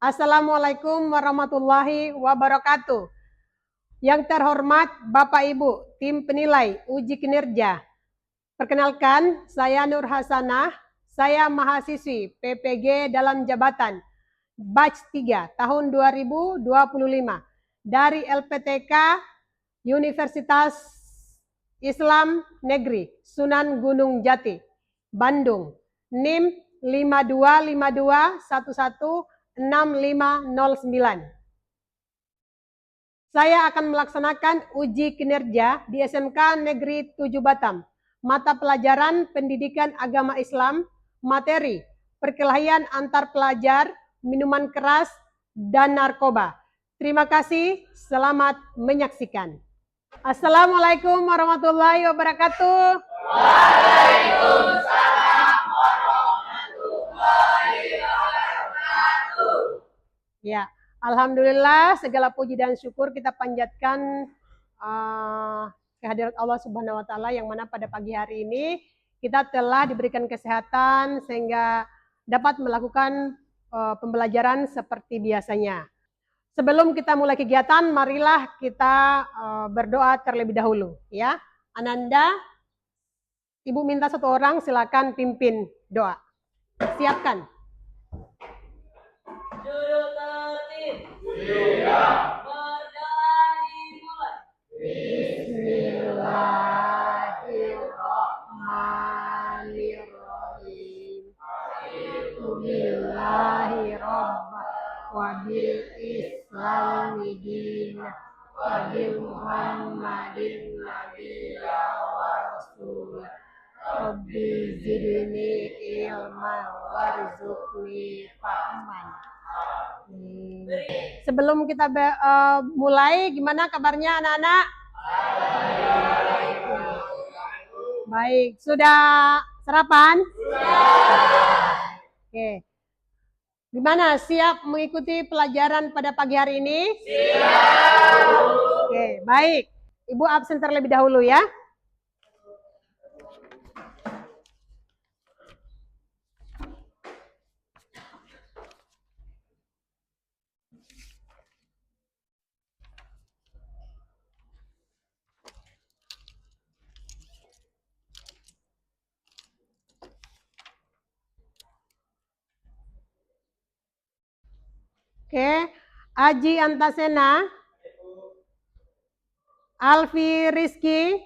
Assalamualaikum warahmatullahi wabarakatuh. Yang terhormat Bapak Ibu, tim penilai uji kinerja. Perkenalkan, saya Nur Hasanah, saya mahasiswi PPG dalam jabatan batch 3 tahun 2025 dari LPTK Universitas Islam Negeri Sunan Gunung Jati, Bandung. NIM 5252116509. Saya akan melaksanakan uji kinerja di SMK Negeri 7 Batam. Mata pelajaran Pendidikan Agama Islam, materi perkelahian antar pelajar, minuman keras, dan narkoba. Terima kasih, selamat menyaksikan. Assalamualaikum warahmatullahi wabarakatuh. Waalaikumsalam warahmatullahi wabarakatuh. Ya, alhamdulillah segala puji dan syukur kita panjatkan kehadirat Allah Subhanahu wa taala yang mana pada pagi hari ini kita telah diberikan kesehatan sehingga dapat melakukan pembelajaran seperti biasanya. Sebelum kita mulai kegiatan, marilah kita berdoa terlebih dahulu, ya. Ananda, Ibu minta satu orang, silakan pimpin doa. Siapkan. Juru tertib. Siap. Berdoa dimulai. Bismillahirrahmanirrahim. Bismillahirrahmanirrahim. Wabil Islami dinah wabil Muhammadin nabiyya wa rasul. Rabbi zidni ilman warzuqni fahman. Sebelum kita mulai, gimana kabarnya anak-anak? Baik, sudah sarapan? Sudah. Oke. Gimana, siap mengikuti pelajaran pada pagi hari ini? Siap. Oke, baik. Ibu absen terlebih dahulu ya. Oke, Aji Antasena, Alfi Rizky,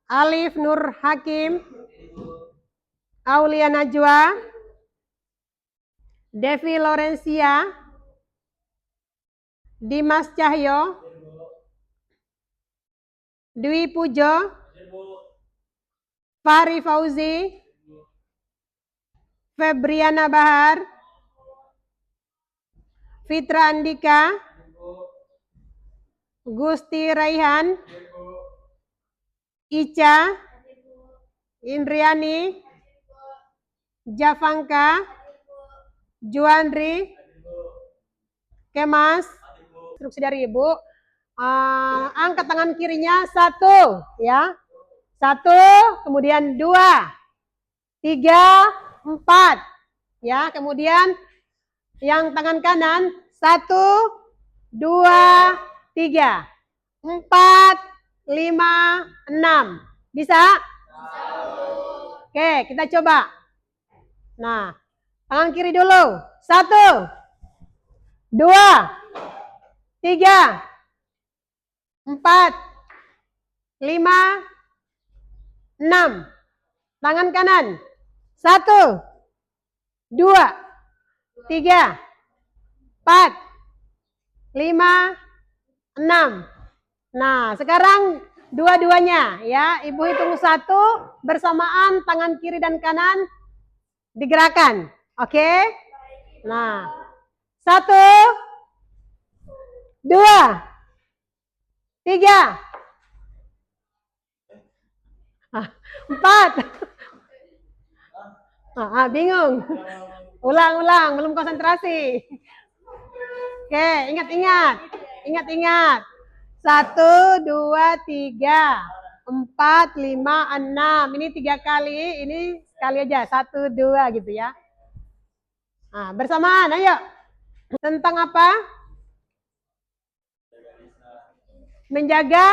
Alif Nur Hakim, Aulia Najwa, Devi Lorencia, Dimas Cahyo, Dwi Pujo, Fahri Fauzi, Febriana Bahar, Fitra Andika, Gusti Raihan, Ica, Indriani, Javanka, Juandri, Kemas. Instruksi dari Ibu, angkat tangan kirinya 1, ya. 1, kemudian 2, 3, 4, ya. Kemudian yang tangan kanan 1, 2, 3, 4, 5, 6. Bisa? Oke, kita coba. Nah, tangan kiri dulu. 1, 2, 3, 4, 5, 6. Tangan kanan. 1, 2, 3, 4, 5, 6. Nah, sekarang dua-duanya ya. Ibu hitung 1 bersamaan, tangan kiri dan kanan digerakkan. Oke? Nah, 1, 2, 3, 4. Bingung. Ulang, belum konsentrasi. Oke, ingat-ingat. 1, 2, 3, 4, 5, 6. Ini 3 kali, ini sekali aja. 1, 2 gitu ya. Nah, bersamaan, ayo. Tentang apa? Menjaga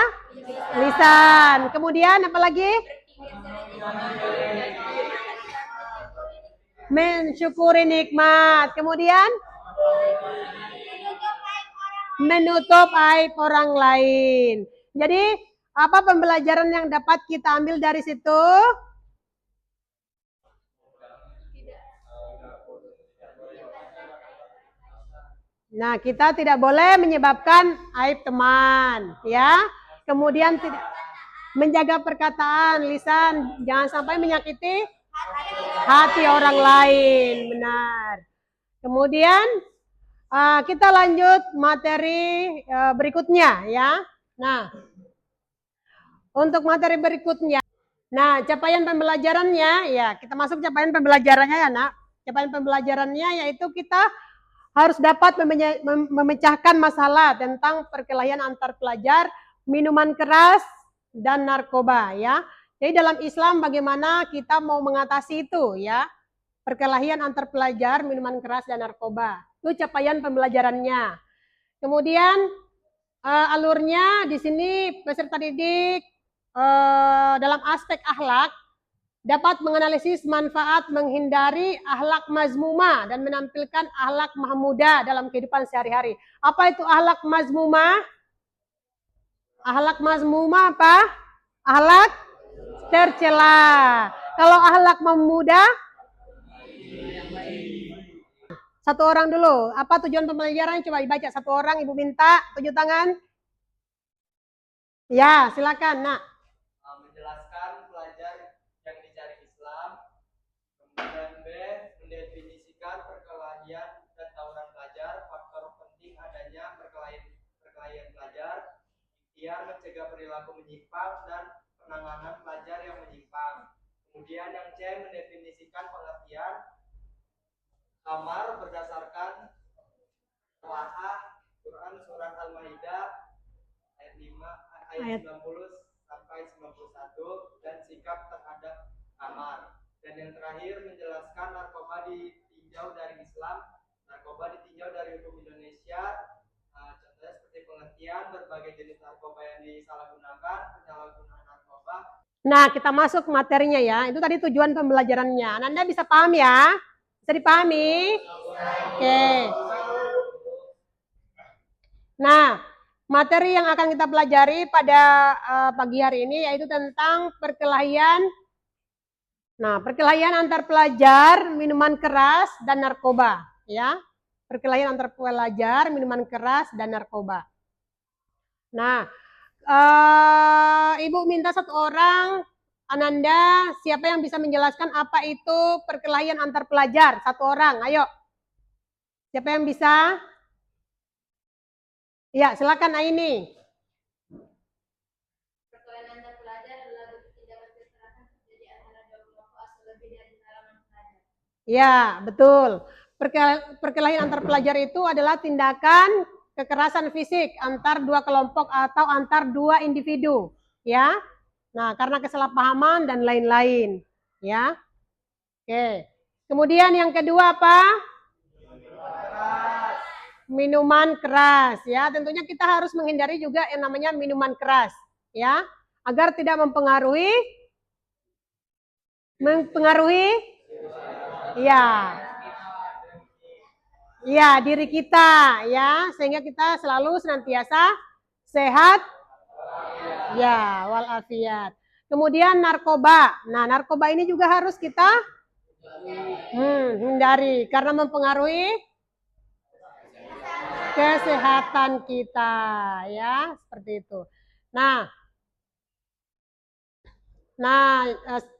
lisan. Kemudian apa lagi? Mensyukuri nikmat. Kemudian menutup aib orang lain. Jadi, apa pembelajaran yang dapat kita ambil dari situ? Nah, kita tidak boleh menyebabkan aib teman, ya. Kemudian tidak menjaga perkataan, lisan, jangan sampai menyakiti hati orang lain, benar. Kemudian kita lanjut materi berikutnya, ya. Nah, untuk materi berikutnya, nah capaian pembelajarannya, ya kita masuk capaian pembelajarannya ya, nak. Capaian pembelajarannya yaitu kita harus dapat memecahkan masalah tentang perkelahian antar pelajar, minuman keras, dan narkoba, ya. Jadi dalam Islam bagaimana kita mau mengatasi itu, ya. Perkelahian antar pelajar, minuman keras, dan narkoba. Itu capaian pembelajarannya. Kemudian alurnya di sini peserta didik dalam aspek akhlak dapat menganalisis manfaat menghindari akhlak mazmumah dan menampilkan akhlak mahmudah dalam kehidupan sehari-hari. Apa itu akhlak mazmumah? Akhlak mazmumah apa? Akhlak tercela. Kalau akhlak mahmudah? Satu orang dulu. Apa tujuan pembelajaran? Coba dibaca satu orang. Ibu minta 7 tangan. Ya, silakan, Nak. Menjelaskan pelajar yang dicari Islam. Kemudian B, mendefinisikan perkelahian dan tawuran pelajar, faktor penting adanya perkelahian pelajar, ikhtiar mencegah perilaku menyimpang dan penanganan pelajar yang menyimpang. Kemudian yang C, mendefinisikan pengertian amar berdasarkan Quran surat Al-Maidah ayat 90 sampai 91 dan sikap terhadap amar. Dan yang terakhir menjelaskan narkoba ditinjau dari Islam, narkoba ditinjau dari hukum Indonesia. Contohnya seperti pengertian berbagai jenis narkoba yang disalahgunakan, penyalahgunaan narkoba. Nah, kita masuk materinya ya. Itu tadi tujuan pembelajarannya. Anda bisa paham ya? Bisa dipahami? Oke. Nah, materi yang akan kita pelajari pada pagi hari ini yaitu tentang perkelahian. Nah, perkelahian antar pelajar, minuman keras, dan narkoba. Ya, perkelahian antar pelajar, minuman keras, dan narkoba. Nah, Ibu minta satu orang, Ananda, siapa yang bisa menjelaskan apa itu perkelahian antar pelajar? Satu orang, ayo. Siapa yang bisa? Ya, silakan Aini. Perkelahian antar pelajar adalah bentuk tindakan kekerasan terjadi antara dua kelompok asal lebih dari kalangan pelajar. Ya, betul. Perkelahian antar pelajar itu adalah tindakan kekerasan fisik antar dua kelompok atau antar dua individu, ya. Nah, karena kesalahpahaman dan lain-lain, ya. Oke. Kemudian yang kedua apa? Minuman keras, ya. Tentunya kita harus menghindari juga yang namanya minuman keras, ya, agar tidak mempengaruhi ya diri kita, ya, sehingga kita selalu senantiasa sehat, ya, walafiat. Kemudian narkoba. Nah, narkoba ini juga harus kita hindari karena mempengaruhi kesehatan kita, ya, seperti itu. Nah,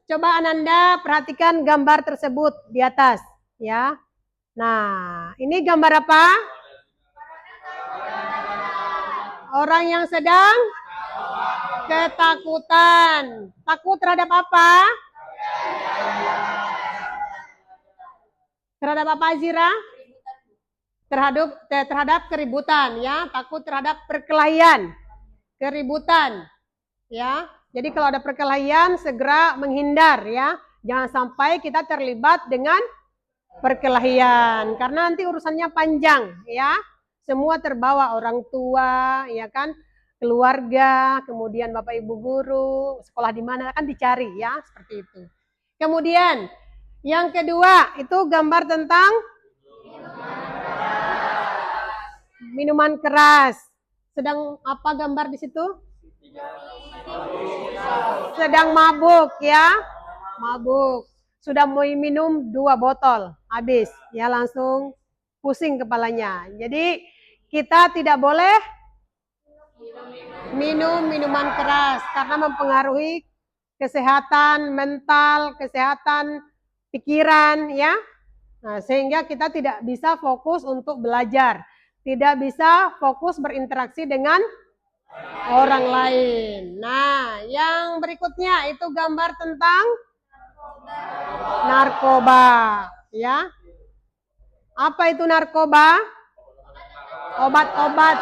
coba Ananda perhatikan gambar tersebut di atas, ya. Nah, ini gambar apa? Orang yang sedang ketakutan. Takut terhadap apa? Terhadap apa, Azira? Terhadap keributan, ya. Takut terhadap perkelahian, keributan, ya. Jadi kalau ada perkelahian segera menghindar, ya. Jangan sampai kita terlibat dengan perkelahian, karena nanti urusannya panjang ya. Semua terbawa, orang tua, ya kan, keluarga, kemudian Bapak Ibu guru, sekolah di mana kan dicari ya, seperti itu. Kemudian yang kedua itu gambar tentang minuman keras. Sedang apa gambar di situ? Sedang mabuk ya, mabuk. Sudah mau minum 2 botol, habis ya, langsung pusing kepalanya. Jadi kita tidak boleh minum minuman keras karena mempengaruhi kesehatan mental, kesehatan pikiran ya. Nah, sehingga kita tidak bisa fokus untuk belajar, tidak bisa fokus berinteraksi dengan orang lain. Nah, yang berikutnya itu gambar tentang narkoba, ya. Apa itu narkoba? Obat-obat,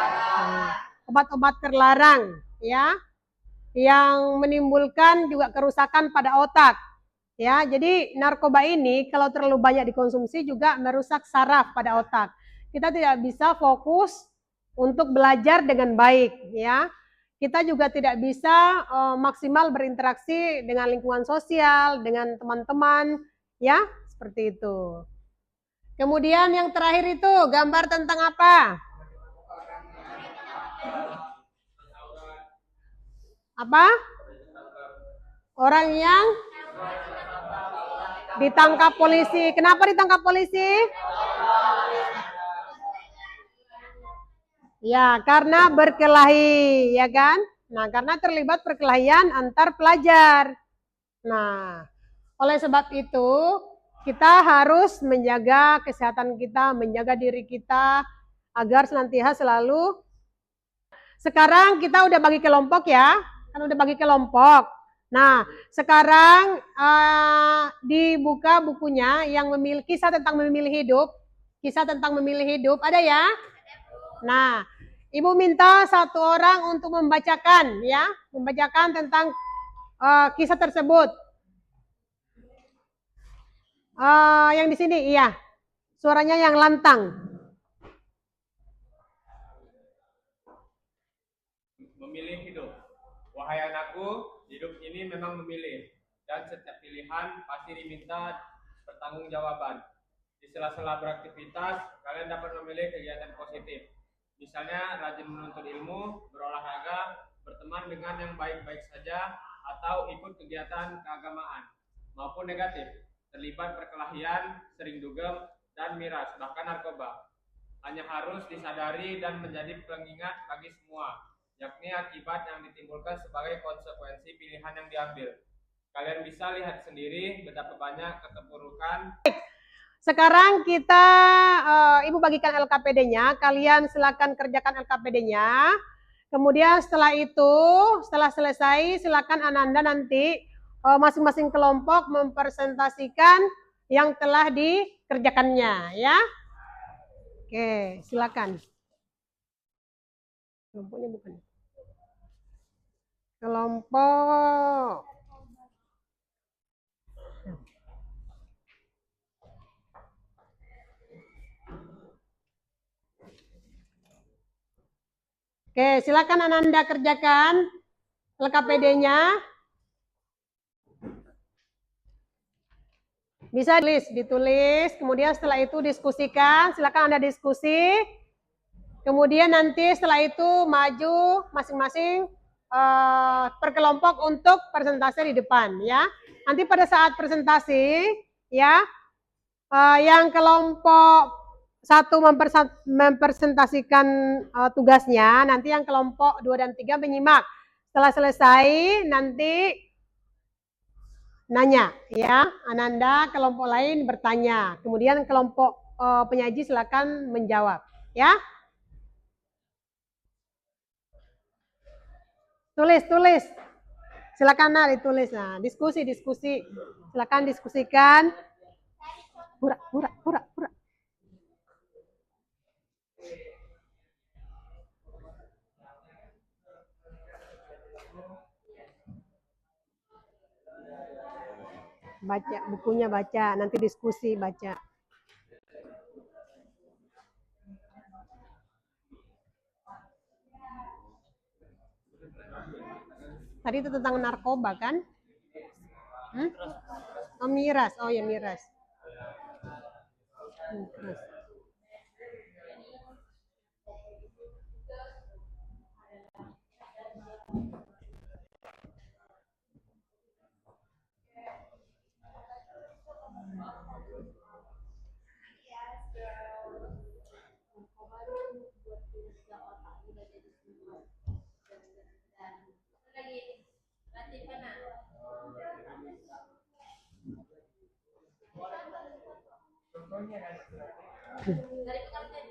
obat-obat terlarang, ya, yang menimbulkan juga kerusakan pada otak. Ya, jadi narkoba ini kalau terlalu banyak dikonsumsi juga merusak saraf pada otak. Kita tidak bisa fokus untuk belajar dengan baik, ya. Kita juga tidak bisa maksimal berinteraksi dengan lingkungan sosial, dengan teman-teman, ya, seperti itu. Kemudian yang terakhir itu gambar tentang apa? Apa? Orang yang ditangkap polisi. Kenapa ditangkap polisi? Ya, karena berkelahi, ya kan? Nah, karena terlibat perkelahian antar pelajar. Nah, oleh sebab itu, kita harus menjaga kesehatan kita, menjaga diri kita, agar senantiasa selalu. Sekarang kita udah bagi kelompok ya, kan udah bagi kelompok. Nah, sekarang dibuka bukunya yang memilih kisah tentang memilih hidup, ada ya? Nah, Ibu minta 1 orang untuk membacakan ya, membacakan tentang kisah tersebut. Yang di sini, iya, suaranya yang lantang. Memilih hidup. Wahai anakku, hidup ini memang memilih, dan setiap pilihan pasti diminta pertanggungjawaban. Di sela-sela beraktivitas, kalian dapat memilih kegiatan positif. Misalnya rajin menuntut ilmu, berolahraga, berteman dengan yang baik-baik saja, atau ikut kegiatan keagamaan. Maupun negatif, terlibat perkelahian, sering dugem, dan miras, bahkan narkoba. Hanya harus disadari dan menjadi pengingat bagi semua, yakni akibat yang ditimbulkan sebagai konsekuensi pilihan yang diambil. Kalian bisa lihat sendiri betapa banyak keterpurukan. Sekarang kita, Ibu bagikan LKPD-nya, kalian silakan kerjakan LKPD-nya. Kemudian setelah itu, setelah selesai, silakan Ananda nanti masing-masing kelompok mempresentasikan yang telah dikerjakannya, ya. Oke, silakan. Kelompoknya bukan. Kelompok. Oke, silakan Ananda kerjakan LKPD-nya. Bisa ditulis, kemudian setelah itu diskusikan, silakan Anda diskusi. Kemudian nanti setelah itu maju masing-masing per kelompok untuk presentasi di depan ya. Nanti pada saat presentasi ya, yang kelompok 1 mempresentasikan tugasnya, nanti yang kelompok 2 dan 3 menyimak. Setelah selesai nanti nanya ya, Ananda, kelompok lain bertanya. Kemudian kelompok penyaji silakan menjawab ya. Tulis. Silakan ditulis. Nah, diskusi. Silakan diskusikan. Pura. Baca bukunya, baca, nanti diskusi baca. Tadi itu tentang narkoba kan? Oh miras, oh ya miras. Miras. Lagi latih mana? Dari pengertian.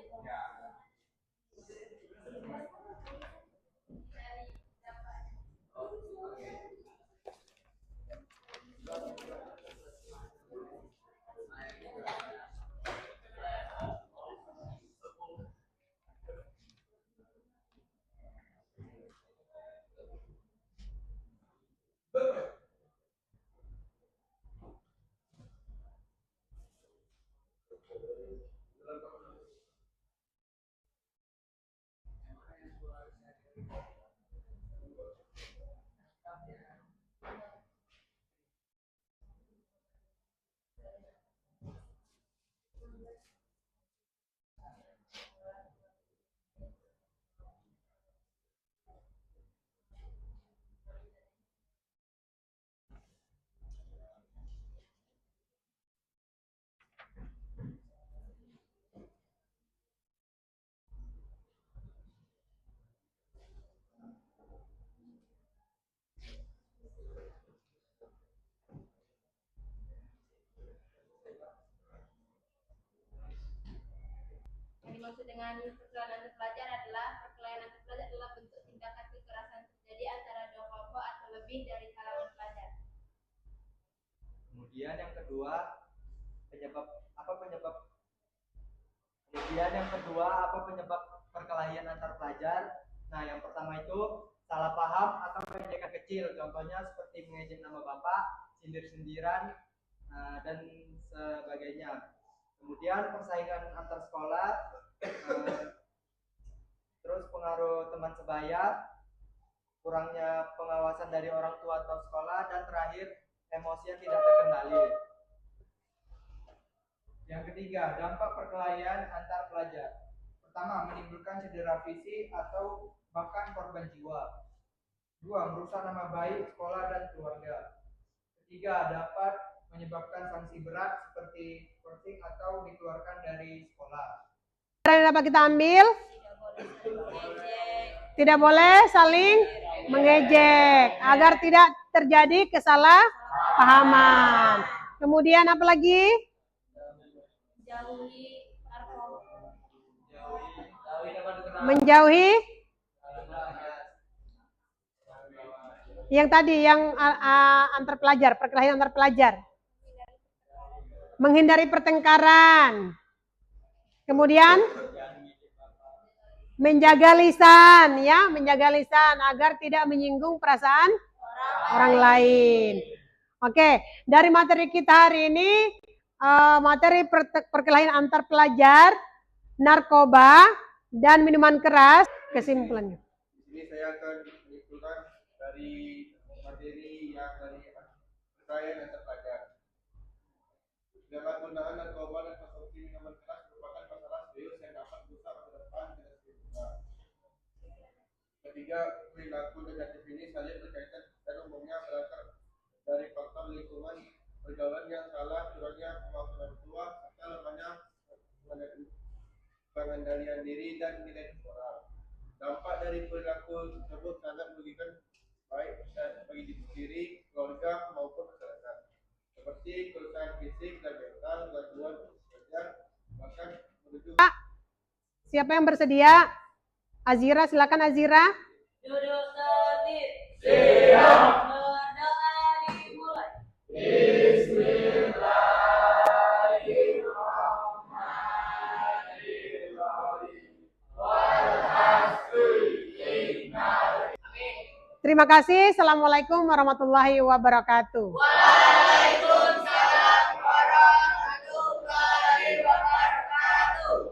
Yang dimaksud dengan perkelahian antar pelajar adalah perkelahian antar pelajar adalah bentuk tindakan kekerasan terjadi antara dua kelompok atau lebih dari kalangan pelajar. Kemudian yang kedua, penyebab perkelahian antar pelajar? Nah, yang pertama itu salah paham atau pendidikan kecil. Contohnya seperti mengejek nama bapak, sindir-sindiran, dan sebagainya. Kemudian persaingan antar sekolah, terus pengaruh teman sebaya, kurangnya pengawasan dari orang tua atau sekolah, dan terakhir emosi yang tidak terkendali. Yang ketiga, dampak perkelahian antar pelajar. Pertama, menimbulkan cedera fisik atau bahkan korban jiwa. Dua, merusak nama baik sekolah dan keluarga. Ketiga, dapat menyebabkan sanksi berat seperti courting atau dikeluarkan dari sekolah. Yang dapat kita ambil, tidak boleh saling mengejek agar tidak terjadi kesalahpahaman. Kemudian apa lagi? Jauhi narkoba. Menjauhi yang tadi yang antar pelajar, perkelahian antar pelajar. Menghindari pertengkaran. Kemudian menjaga lisan, ya, menjaga lisan agar tidak menyinggung perasaan orang lain. Oke, dari materi kita hari ini, materi perkelahian antar pelajar, narkoba, dan minuman keras, kesimpulannya. Di sini saya akan menyimpulkan dari materi yang dari perkelahian antar pelajar. Penyalahgunaan narkoba dan konsumsi minuman keras merupakan masalah serius yang dapat merusak masa depan generasi muda. Ketiga, perilaku negatif ini saling berkaitan dan umumnya berasal dari faktor lingkungan, pergaulan yang salah, kurangnya kemampuan orang tua, serta lemahnya pengendalian diri dan nilai moral. Dampak dari perilaku tersebut sangat merugikan baik bagi diri sendiri, keluarga maupun masyarakat, seperti kerusakan fisik dan mental, gangguan kesehatan, bahkan menuju. Siapa yang bersedia? Azira, silakan Azira. Duduk tertib. Siap. Berdoa dimulai. Terima kasih. Assalamualaikum warahmatullahi wabarakatuh.